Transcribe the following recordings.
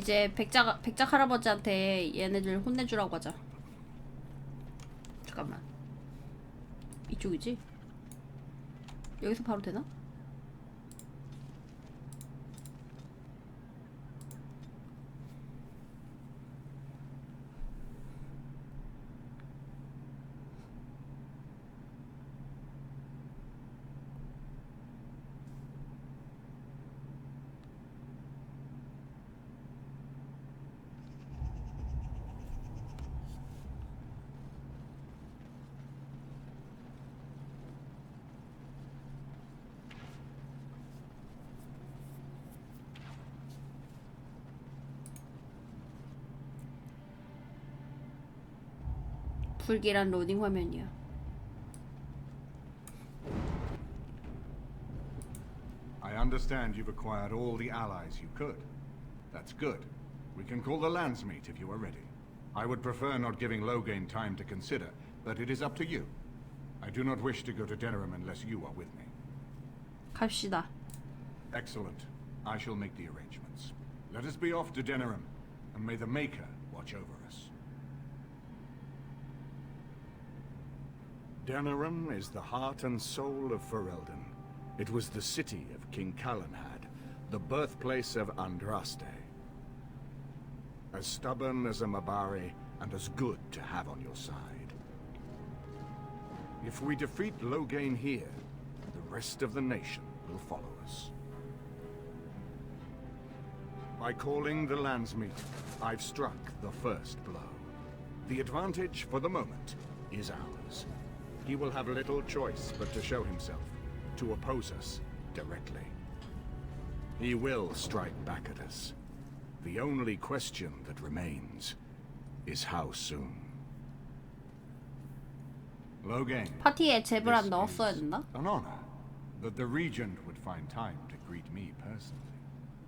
이제 백작 할아버지한테 얘네들 혼내주라고 하자. 잠깐만. 이쪽이지? 여기서 바로 되나? 불길한 로딩 화면이야. I understand you've acquired all the allies you could. That's good. We can call the Landsmeet if you are ready. I would prefer not giving Loghain time to consider, but it is up to you. I do not wish to go to Denerim unless you are with me. 갑시다. Excellent. I shall make the arrangements. Let us be off to Denerim, and may the Maker watch over us. Denerim is the heart and soul of Ferelden. It was the city of King Calenhad, the birthplace of Andraste. As stubborn as a Mabari, and as good to have on your side. If we defeat Loghain here, the rest of the nation will follow us. By calling the Landsmeet, I've struck the first blow. The advantage, for the moment, is ours. He will have little choice but to show himself, to oppose us directly. He will strike back at us. The only question that remains is how soon. Loghain, 파티에 제블 안 this 넣었어야 is 됐나? an honor that the Regent would find time to greet me personally.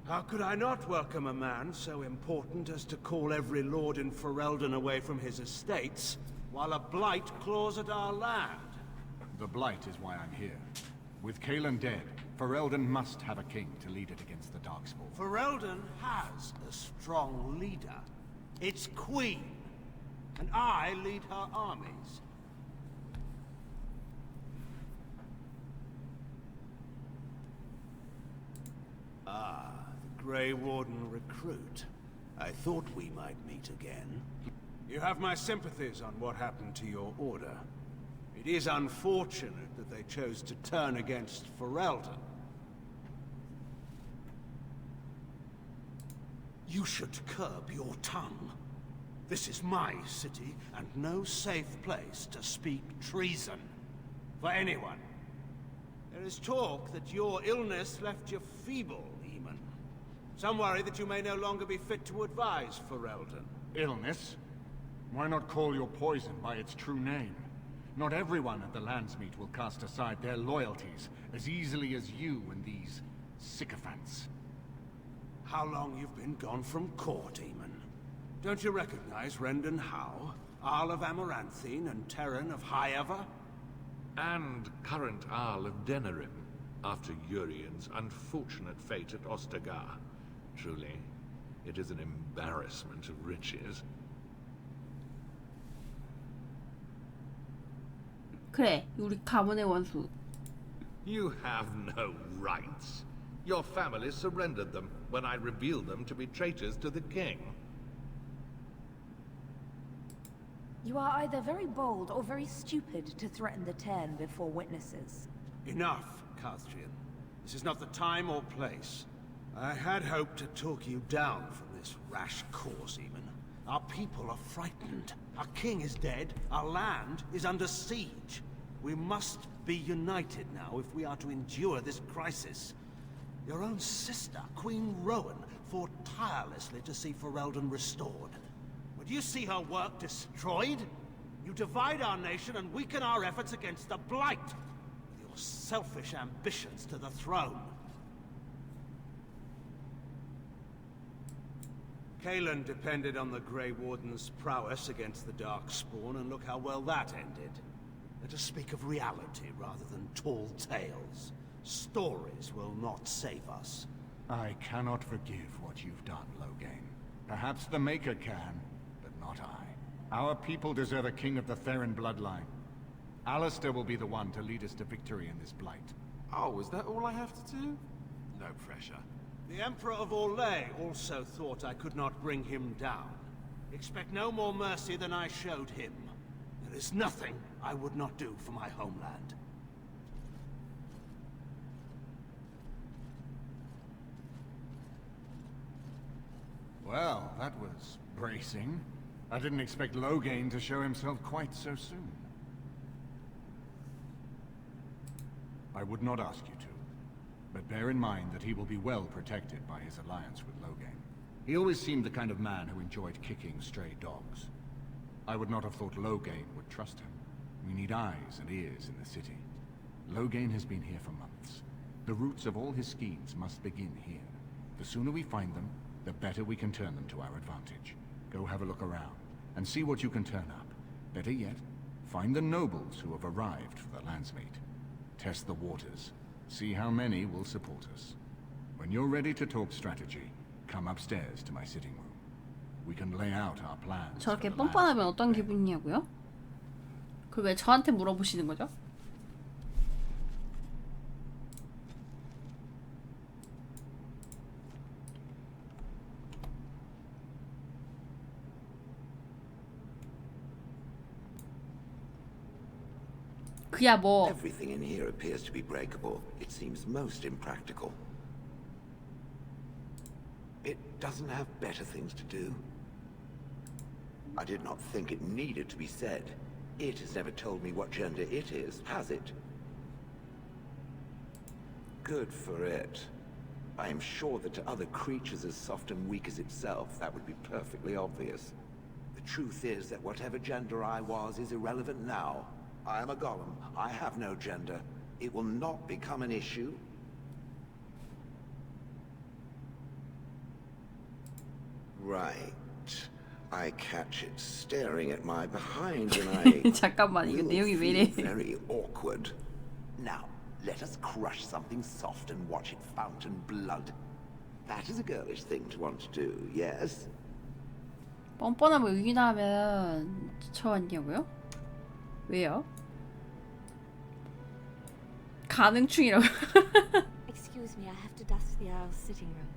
How could I not welcome a man so important as to call every lord in Ferelden away from his estates, while a blight claws at our land? The Blight is why I'm here. With Cailan dead, Ferelden must have a king to lead it against the Darkspawn. Ferelden has a strong leader. Its queen. And I lead her armies. Ah, the Grey Warden recruit. I thought we might meet again. You have my sympathies on what happened to your order. It is unfortunate that they chose to turn against Ferelden. You should curb your tongue. This is my city, and no safe place to speak treason. For anyone. There is talk that your illness left you feeble, Eamon. Some worry that you may no longer be fit to advise Ferelden. Illness? Why not call your poison by its true name? Not everyone at the Landsmeet will cast aside their loyalties as easily as you and these sycophants. How long you've been gone from court, Eamon? Don't you recognize Rendon Howe, Arl of Amaranthine, and Terran of Highever? And current Arl of Denerim, after Urien's unfortunate fate at Ostagar. Truly, it is an embarrassment of riches. 그래, 우리 가문의 원수. You have no rights. Your family surrendered them when I revealed them to be traitors to the king. You are either very bold or very stupid to threaten the Ten before witnesses. Enough, Carthrian. This is not the time or place. I had hoped to talk you down from this rash course, Eamon. Our people are frightened. Our king is dead. Our land is under siege. We must be united now if we are to endure this crisis. Your own sister, Queen Rowan, fought tirelessly to see Ferelden restored. Would you see her work destroyed? You divide our nation and weaken our efforts against the Blight, with your selfish ambitions to the throne. Cailan depended on the Grey Warden's prowess against the Darkspawn, and look how well that ended. Let us speak of reality rather than tall tales. Stories will not save us. I cannot forgive what you've done, Loghain. Perhaps the Maker can, but not I. Our people deserve a king of the Theron bloodline. Alistair will be the one to lead us to victory in this blight. Oh, is that all I have to do? No pressure. The Emperor of Orlais also thought I could not bring him down. Expect no more mercy than I showed him. There is nothing I would not do for my homeland. Well, that was bracing. I didn't expect Loghain to show himself quite so soon. I would not ask you to, but bear in mind that he will be well protected by his alliance with Loghain. He always seemed the kind of man who enjoyed kicking stray dogs. I would not have thought Loghain would trust him. We need eyes and ears in the city. Loghain has been here for months. The roots of all his schemes must begin here. The sooner we find them, the better we can turn them to our advantage. Go have a look around, and see what you can turn up. Better yet, find the nobles who have arrived for the Landsmeet. Test the waters. See how many will support us. When you're ready to talk strategy, come upstairs to my sitting room. We can lay out our plans. 저렇게 뻔뻔하면 어떤 기분이냐고요? 그걸 왜 저한테 물어보시는 거죠? 그야 뭐 Everything in here appears to be breakable. It seems most impractical. It doesn't have better things to do. I did not think it needed to be said. It has never told me what gender it is, has it? Good for it. I am sure that to other creatures as soft and weak as itself, that would be perfectly obvious. The truth is that whatever gender I was is irrelevant now. I am a golem. I have no gender. It will not become an issue. Right. I catch it staring at my behind and I 잠깐만 이거 내용이 왜 이래? feel very awkward. Now, let us crush something soft and watch it fountain blood. That is a girlish thing to want to do, yes? 뻔뻔하면 의기나하면 쫓아왔냐고요? 왜요? 가능충이라고. Excuse me, I have to dust the Earl's sitting room.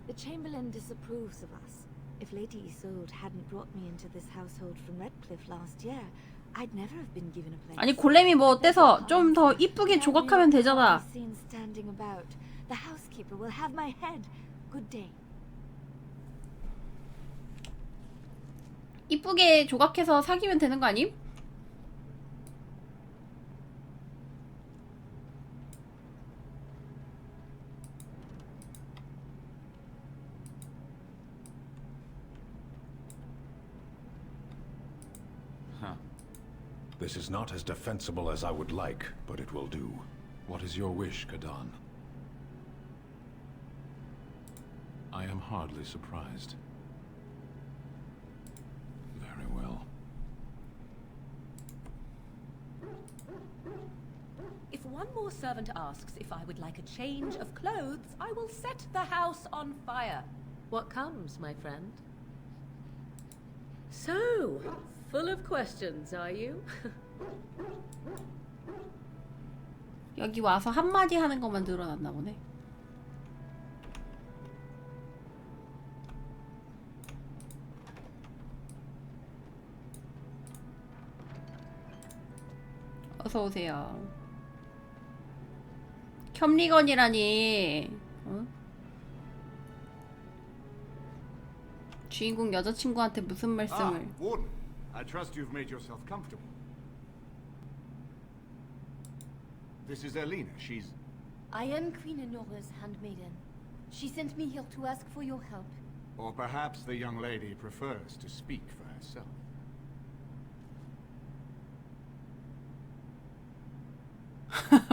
The Chamberlain disapproves of us. If Lady Isolde hadn't brought me into this household from Redcliffe last year, I'd never have been given a place. 아니 골렘이 뭐 어때서 좀 더 이쁘게 조각하면 되잖아. Seen standing about. The housekeeper will have my head. Good day. 이쁘게 조각해서 사귀면 되는 거 아님? This is not as defensible as I would like, but it will do. What is your wish, Kadan? I am hardly surprised. Very well. If one more servant asks if I would like a change of clothes, I will set the house on fire. What comes, my friend? So, full of questions, are you? 여기 와서 한마디 하는 것만 늘어났나 보네. 어서 오세요. 겸리건이라니. 어? 주인공 여자친구한테 무슨 말씀을? Warden, I trust you've made yourself comfortable. This is Elena. She's... I am Queen Enora's handmaiden. She sent me here to ask for your help. Or perhaps the young lady prefers to speak for herself.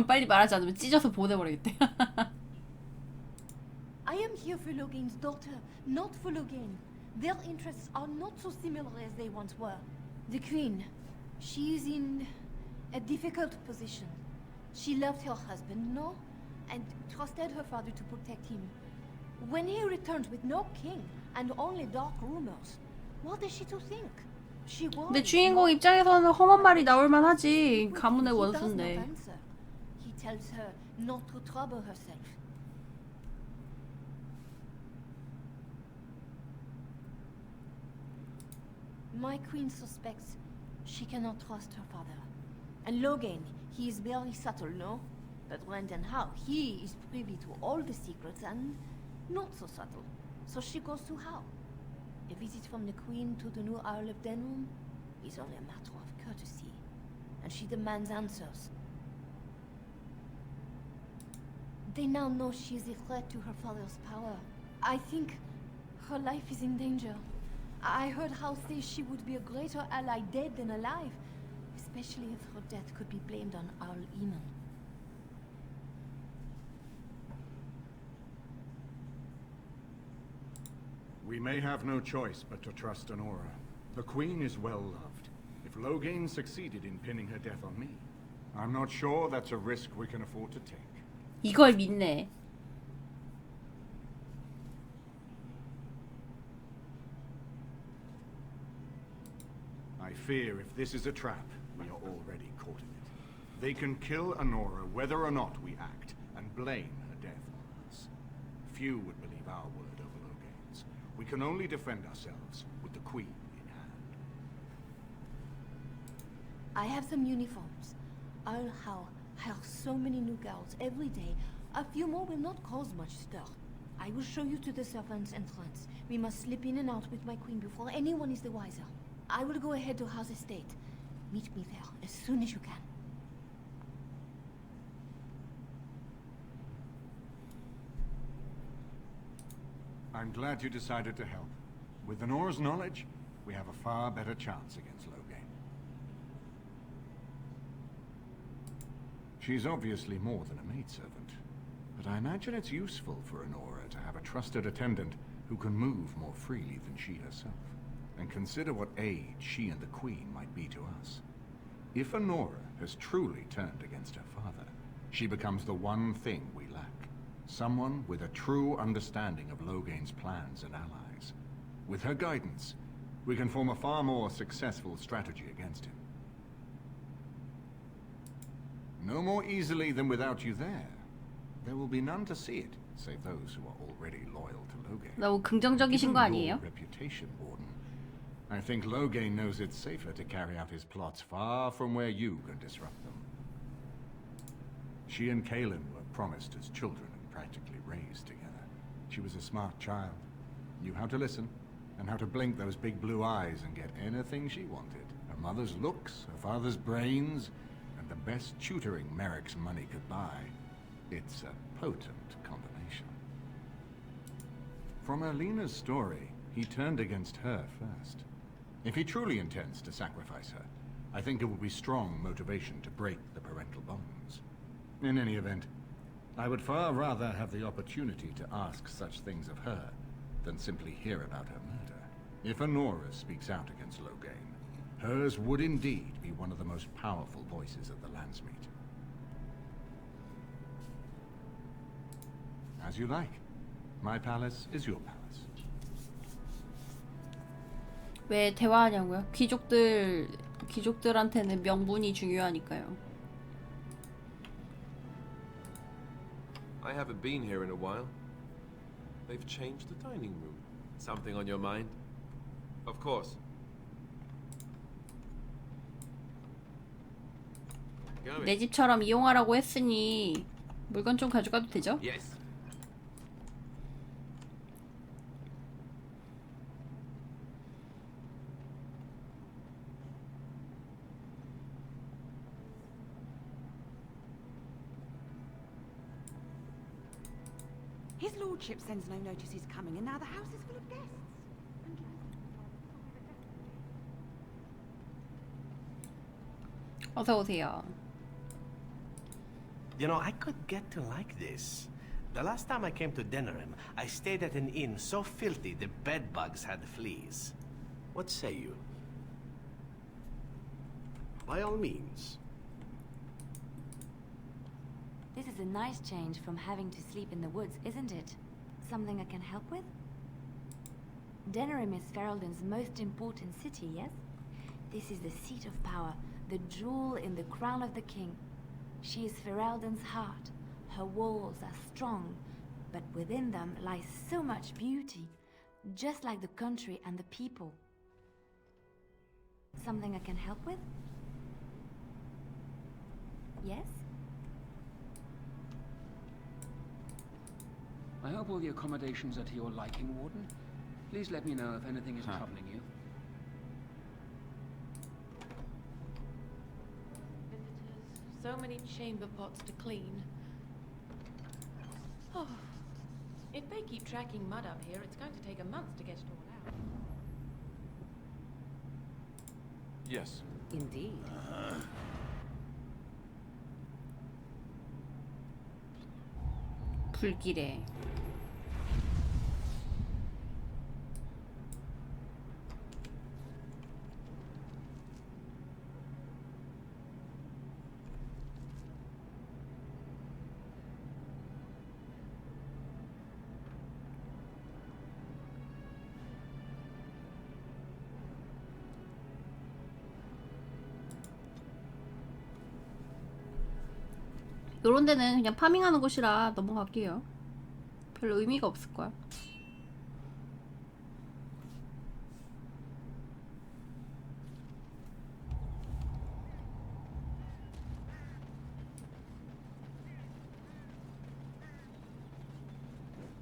빨리 말하지 않으면 찢어서 보내버리겠대. I am here for Loghain's daughter, not for Loghain. Their interests are not so similar as they once were. The Queen, she is in a difficult position. She loved her husband, no? And trusted her father to protect him. When he returned with no king and only dark rumors, what is she to think? She was. 근데 주인공 입장에서는 험한 말이 나올만 하지. 가문의 He does not 원수인데. answer. He tells her not to trouble herself. My queen suspects she cannot trust her father. And Logain, he is very subtle, no? But Brendan Howe, he is privy to all the secrets and not so subtle. So she goes to Howe. A visit from the queen to the new Earl of Denham is only a matter of courtesy. And she demands answers. They now know she is a threat to her father's power. I think her life is in danger. I heard Howe say she would be a greater ally dead than alive, especially if her death could be blamed on Earl Eamon. We may have no choice but to trust Honora. The Queen is well loved. If Logain succeeded in pinning her death on me, I'm not sure that's a risk we can afford to take. 이걸 믿네. I fear if this is a trap, we are already caught in it. They can kill Honora whether or not we act, and blame her death on us. Few would believe our word over Logain's. We can only defend ourselves with the Queen in hand. I have some uniforms. Earl Howe hires so many new girls every day. A few more will not cause much stir. I will show you to the servants' entrance. We must slip in and out with my queen before anyone is the wiser. I will go ahead to Howe's estate. Meet me there as soon as you can. I'm glad you decided to help. With Honora's knowledge, we have a far better chance against Logain. She's obviously more than a maidservant, but I imagine it's useful for Honora to have a trusted attendant who can move more freely than she herself. And consider what aid she and the Queen might be to us. If Honora has truly turned against her father, she becomes the one thing we lack. Someone with a true understanding of Logain's plans and allies. With her guidance, we can form a far more successful strategy against him. No more easily than without you there. There will be none to see it, save those who are already loyal to Logain. 너무 긍정적이신 거 Given your 아니에요? reputation, Warden, I think Logain knows it's safer to carry out his plots far from where you can disrupt them. She and Kaelin were promised as children and practically raised together. She was a smart child, knew how to listen, and how to blink those big blue eyes and get anything she wanted. Her mother's looks, her father's brains, and the best tutoring Merrick's money could buy. It's a potent combination. From Erlena's story, he turned against her first. If he truly intends to sacrifice her, I think it will be strong motivation to break the parental bonds. In any event, I would far rather have the opportunity to ask such things of her than simply hear about her murder. If Honora speaks out against Logain, hers would indeed be one of the most powerful voices of the Landsmeet. As you like. My palace is your palace. 왜 대화하냐고요? 귀족들한테는 명분이 중요하니까요. I haven't been here in a while. They've changed the dining room. Something on your mind? Of course. 내 집처럼 이용하라고 했으니 물건 좀 가져가도 되죠? Yes. His lordship sends no notice he's coming, and now the house is full of guests. 어서 오세요. You know, I could get to like this. The last time I came to Denerim, I stayed at an inn so filthy the bed bugs had fleas. What say you? By all means. This is a nice change from having to sleep in the woods, isn't it? Something I can help with? Denerim is Ferelden's most important city, yes? This is the seat of power, the jewel in the crown of the king. She is Ferelden's heart. Her walls are strong, but within them lies so much beauty, just like the country and the people. Something I can help with? Yes? I hope all the accommodations are to your liking, Warden. Please let me know if anything is troubling you. So many chamber pots to clean. Oh, if they keep tracking mud up here, it's going to take a month to get it all out. Yes. Indeed. 불길에. 요런 데는 그냥 파밍하는 곳이라 넘어갈게요. 별 의미가 없을 거야.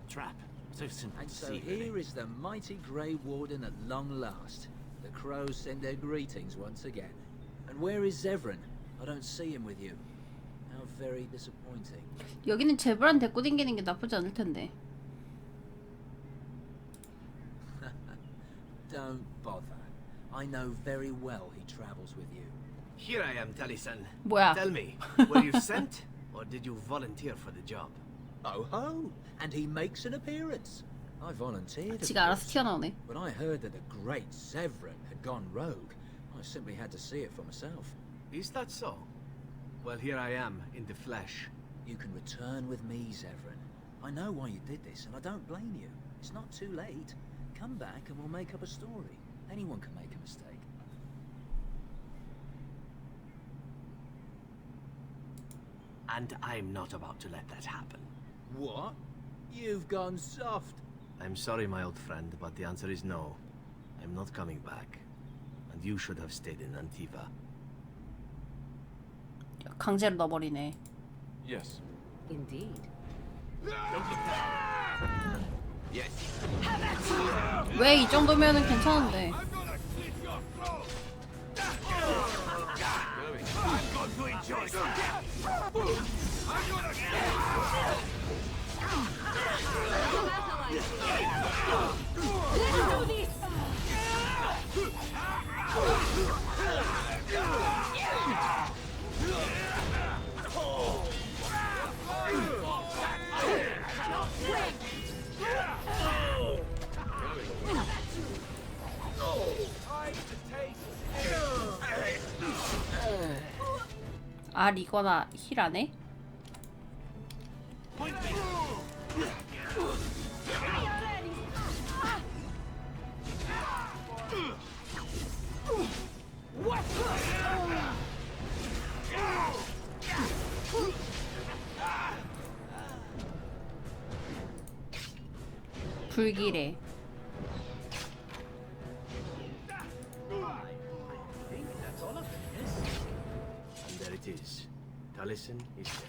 Trap. So simple. And to so see, here really. is the mighty Grey Warden at long last. The crows send their greetings once again. And where is Zevran? I don't see him with you. How very disappointing. 여기는 제브란 데리고 다니는 게 나쁘지 않을 텐데. Don't bother. I know very well he travels with you. Here I am, Taliesin. 뭐야? Tell me, were you sent, or did you volunteer for the job? Oh ho! And he makes an appearance. I volunteered, of 지가 알아서 course. 튀어나오네. When I heard that the great Zevran had gone rogue, I simply had to see it for myself. Is that so? Well, here I am, in the flesh. You can return with me, Zevran. I know why you did this, and I don't blame you. It's not too late. Come back and we'll make up a story. Anyone can make a mistake. And I'm not about to let that happen. What? You've gone soft. I'm sorry, my old friend, but the answer is no. I'm not coming back. And you should have stayed in Antiva. 강제로 넣어버리네. Yes. Indeed. Yes. 왜 이 정도면은 괜찮은데. 아, 리거나 힐 안 해? 불길에. Taliesin is dead,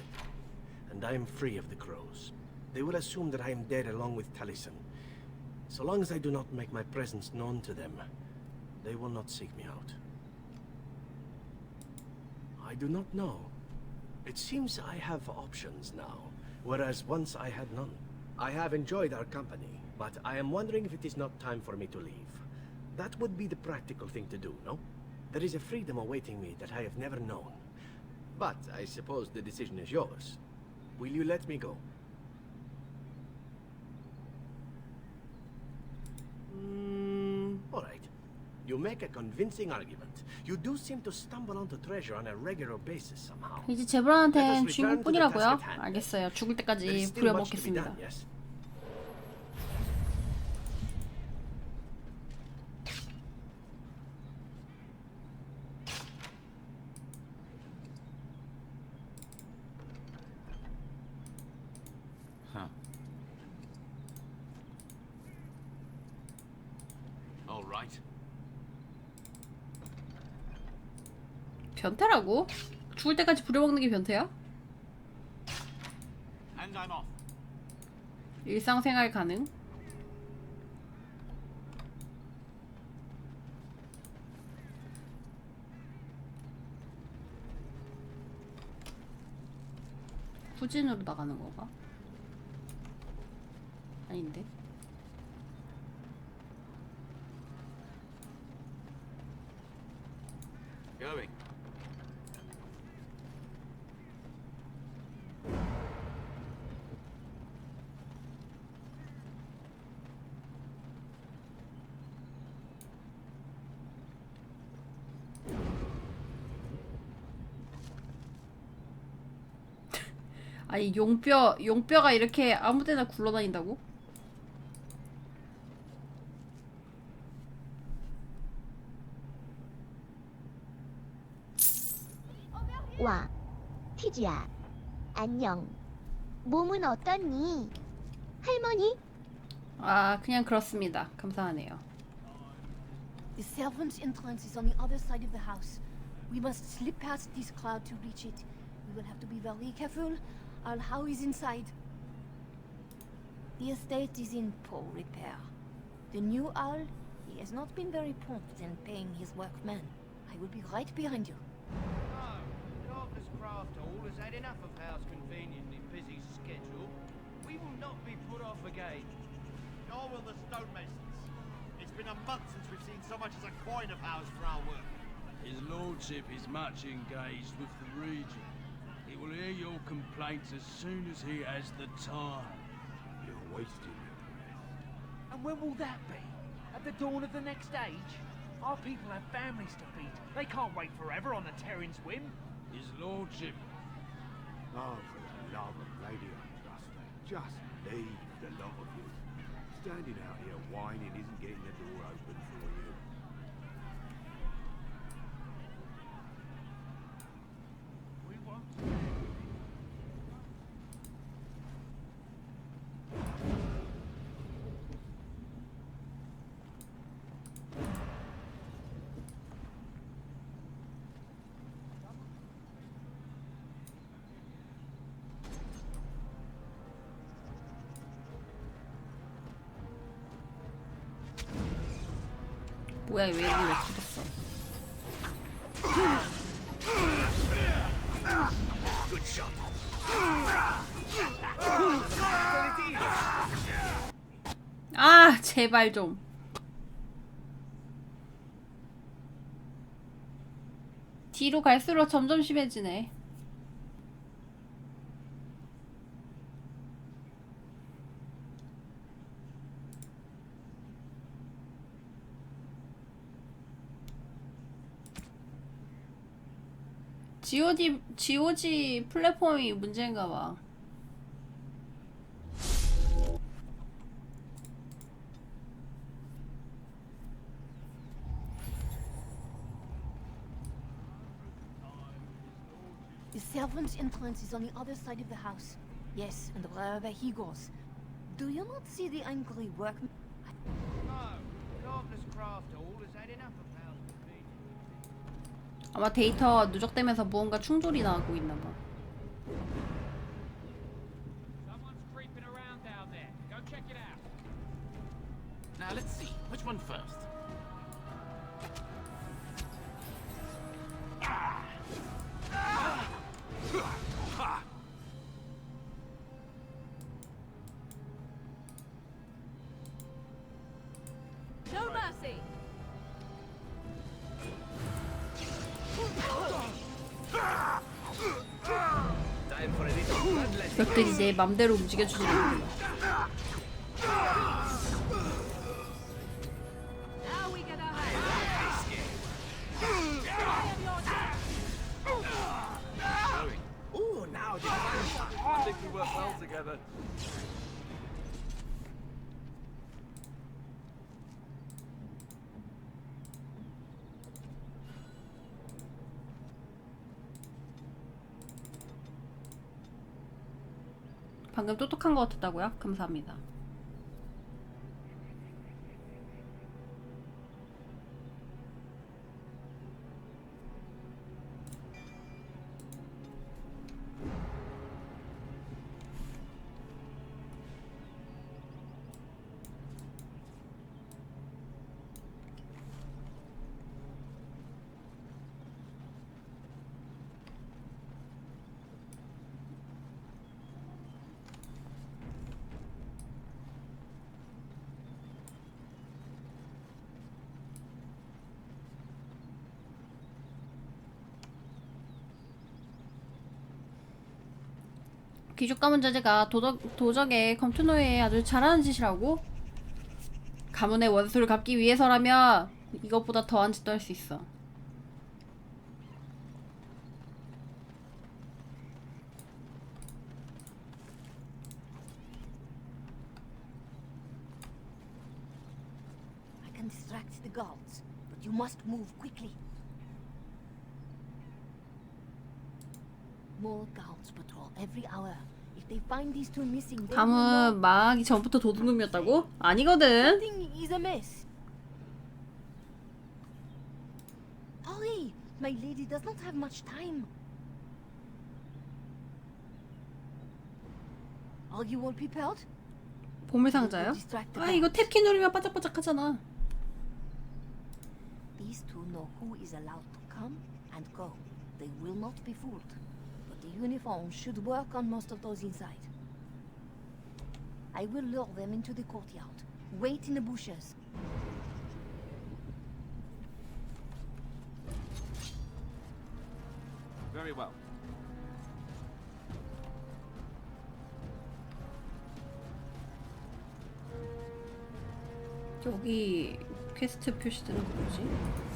and I am free of the crows. They will assume that I am dead along with Taliesin. So long as I do not make my presence known to them, they will not seek me out. I do not know. It seems I have options now, whereas once I had none. I have enjoyed our company, but I am wondering if it is not time for me to leave. That would be the practical thing to do, no? There is a freedom awaiting me that I have never known. But I suppose the decision is yours. Will you let me go? All right. You make a convincing argument. You do seem to stumble onto treasure on a regular basis somehow. 이제 제브란한텐 주인공뿐이라고요? 알겠어요. 죽을 때까지 There is still much to be 부려먹겠습니다. done, yes? All right. 변태라고? 죽을 때까지 부려먹는 게 변태야? And I'm off. 일상생활 가능? 후진으로 나가는 건가? 아닌데. Going. 아니 용뼈가 이렇게 아무데나 굴러다닌다고? 와, 티지야. 안녕. 몸은 어떠니? 할머니? 아 그냥 그렇습니다. 감사하네요. The servants' entrance is on the other side of the house. We must slip past this crowd to reach it. We will have to be very careful. Our How is inside. The estate is in poor repair. The new owl, he has not been very prompt in paying his workmen. I will be right behind you. No, Carpenter's Craft Hall has had enough of Howe's conveniently busy schedule. We will not be put off again. Nor will the stonemasons. It's been a month since we've seen so much as a coin of Howe's for our work. His lordship is much engaged with the region. He will hear your complaints as soon as he has the time. You're wasting your breath. And when will that be? At the dawn of the next age? Our people have families to feed. They can't wait forever on a Terran's whim. His lordship. Oh, for the love of Lady Augusta, just leave the lot of you. Standing out here whining isn't getting the door open for you. We won't. 뭐야 왜 이렇게 죽었어? Good shot. 아 제발 좀. 뒤로 갈수록 점점 심해지네. GOG 플랫폼이 문제인가 봐. The servants' entrance is on the other side of the house. Yes, and wherever he goes. Do you not see the angry workmen? No, Carpenter's Craft Hall has had enough of Howe's conveniently. 아마 데이터 누적되면서 무언가 충돌이 나고 있나 봐. Someone's creeping around down there. Go check it out. Now let's see. Which one first? No mercy! 벽들이 내 맘대로 움직여주지 않는구나. Now we get our hands. Ooh, now I think we work well together. 방금 똑똑한 것 같았다고요? 감사합니다. 귀족 가문 자제가 도적의 검투노예에 아주 잘하는 짓이라고? 가문의 원수를 갚기 위해서라면 이것보다 더한 짓도 할 수 있어. I can distract the guards, but you must move quickly. More guards patrol every hour. If they find these two missing, they will know 가문 망하기 전부터 도둑놈이었다고? 아니거든. something is amiss. Hurry! My lady does not have much time. Are you all prepared? 보물상자요? 아 이거 탭키 누르면 반짝반짝하잖아. These two know who is allowed to come and go. They will not be fooled. But the uniform should work on most of those inside. I will lure them into the courtyard. Wait in the bushes. Very well. 여기 퀘스트 표시들은 뭐지?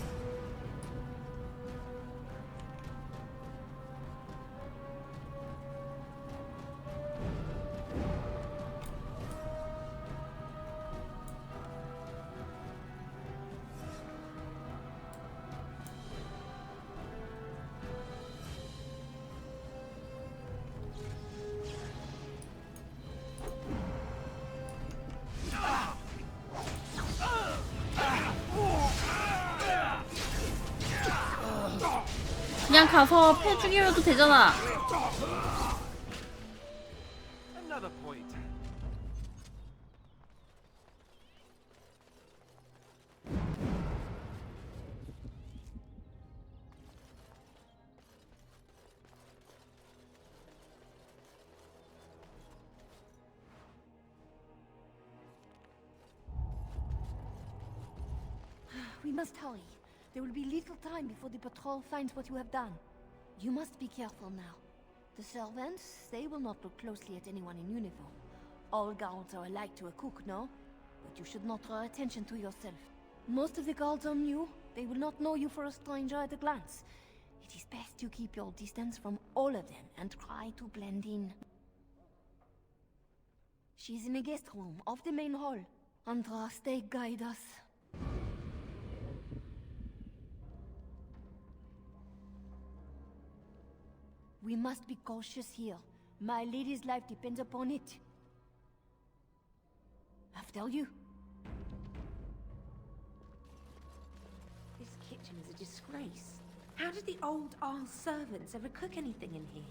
그냥 가서 패 죽이려도 되잖아. Another point. We must hurry. There will be little time before the patrol finds what you have done. You must be careful now. The servants, they will not look closely at anyone in uniform. All guards are alike to a cook, no? But you should not draw attention to yourself. Most of the guards are new. They will not know you for a stranger at a glance. It is best you keep your distance from all of them and try to blend in. She's in the guest room of the main hall. Andraste, guide us. We must be cautious here. My lady's life depends upon it. After you. This kitchen is a disgrace. How did the old Arl servants ever cook anything in here?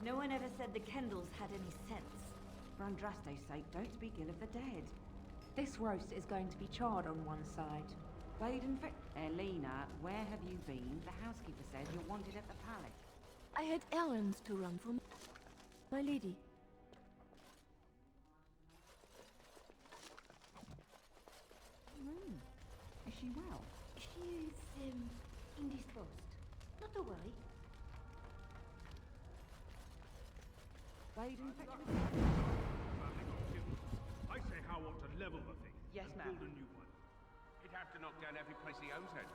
No one ever said the Kendalls had any sense. For Andraste's sake, don't speak ill of the dead. This roast is going to be charred on one side. Elena, where have you been? The housekeeper says you're wanted at the palace. I had errands to run for my lady. Is she well? She is, indisposed. Not to worry. Wade infected. I say how ought to level the thing. Yes, and ma'am. build a new one. He'd have to knock down every place he owns then.